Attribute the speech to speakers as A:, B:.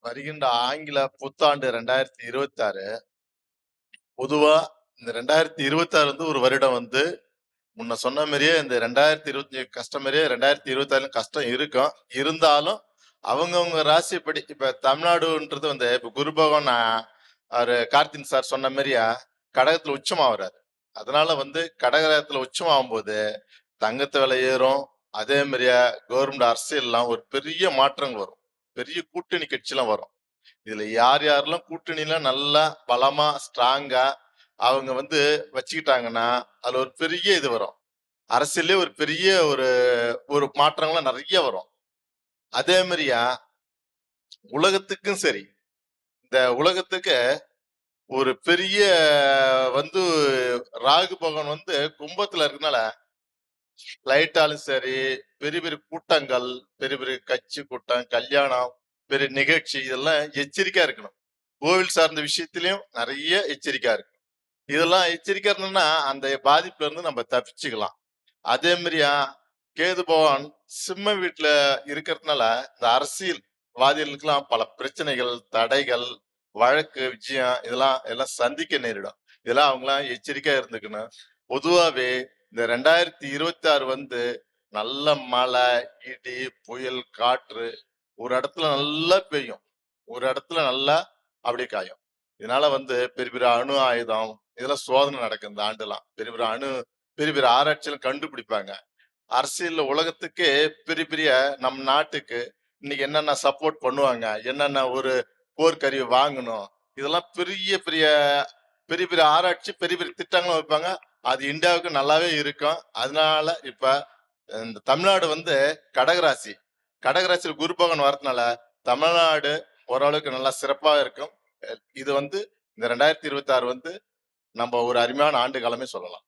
A: வருகின்ற ஆங்கில புத்தாண்டு 2026 பொதுவா இந்த 2026 வந்து ஒரு வருடம் வந்து முன்ன சொன்ன மாதிரியே இந்த 2025 கஷ்டம் மாதிரியே 2026 கஷ்டம் இருக்கும். இருந்தாலும் அவங்கவுங்க ராசிப்படி இப்ப தமிழ்நாடுன்றது வந்து இப்ப குரு பகவான் அவரு கார்த்தின் சார் சொன்ன மாதிரியா கடகத்துல உச்சமாகறாரு. அதனால வந்து கடகத்துல உச்சமாகும் போது தங்கத்து விலை ஏறும். அதே மாதிரியா கவர்மெண்ட் அரசியல்லாம் ஒரு பெரிய மாற்றங்கள் வரும். பெரிய கூட்டணி கட்சிலாம் வரும். இதுல யார் யாரெல்லாம் கூட்டணியில நல்லா பலமா ஸ்ட்ராங்கா அவங்க வந்து வச்சுக்கிட்டாங்கன்னா அதுல ஒரு பெரிய இது வரும். அரசியலே ஒரு பெரிய ஒரு ஒரு மாற்றங்கள்லாம் நிறைய வரும். அதே மாதிரியா உலகத்துக்கும் சரி, இந்த உலகத்துக்கு ஒரு பெரிய வந்து ராகு பகவான் வந்து கும்பத்துல இருக்கனால லைட்டாலும் சரி, பெரிய பெரிய கூட்டங்கள், பெரிய பெரிய கட்சி கூட்டம், கல்யாணம், பெரிய நிகழ்ச்சி இதெல்லாம் எச்சரிக்கையா இருக்கணும். கோவில் சார்ந்த விஷயத்திலயும் நிறைய எச்சரிக்கையா இருக்கு. இதெல்லாம் எச்சரிக்கையா இருந்தோம்னா அந்த பாதிப்புல இருந்து நம்ம தப்பிச்சுக்கலாம். அதே மாதிரியா கேது பகவான் சிம்ம வீட்டுல இருக்கிறதுனால இந்த அரசியல் வாதிகளுக்கெல்லாம் பல பிரச்சனைகள், தடைகள், வழக்கு, விஜயம் இதெல்லாம் எல்லாம் சந்திக்க நேரிடும். இதெல்லாம் அவங்களாம் எச்சரிக்கையா இருந்துக்கணும். பொதுவாவே இந்த 2026 வந்து நல்ல மழை, இடி, புயல், காற்று ஒரு இடத்துல நல்லா பெய்யும். ஒரு இடத்துல நல்லா அப்படியே காயும். இதனால வந்து பெரிய பெரிய அணு ஆயுதம் இதெல்லாம் சோதனை நடக்கும் இந்த ஆண்டுலாம். பெரிய பெரிய ஆராய்ச்சிகள் கண்டுபிடிப்பாங்க. அரசியல் உலகத்துக்கே பெரிய பெரிய நம் நாட்டுக்கு இன்னைக்கு என்னென்ன சப்போர்ட் பண்ணுவாங்க, என்னென்ன ஒரு போர்க்கருவி வாங்கணும், இதெல்லாம் பெரிய பெரிய பெரிய பெரிய ஆராய்ச்சி, பெரிய பெரிய திட்டங்களும் வைப்பாங்க. அது இந்தியாவுக்கு நல்லாவே இருக்கும். அதனால இப்ப இந்த தமிழ்நாடு வந்து கடகராசி. கடகராசியில் குரு பகவான் வரதுனால தமிழ்நாடு ஓரளவுக்கு நல்லா சிறப்பா இருக்கும். இது வந்து இந்த 2026 வந்து நம்ம ஒரு அருமையான ஆண்டு காலமே சொல்லலாம்.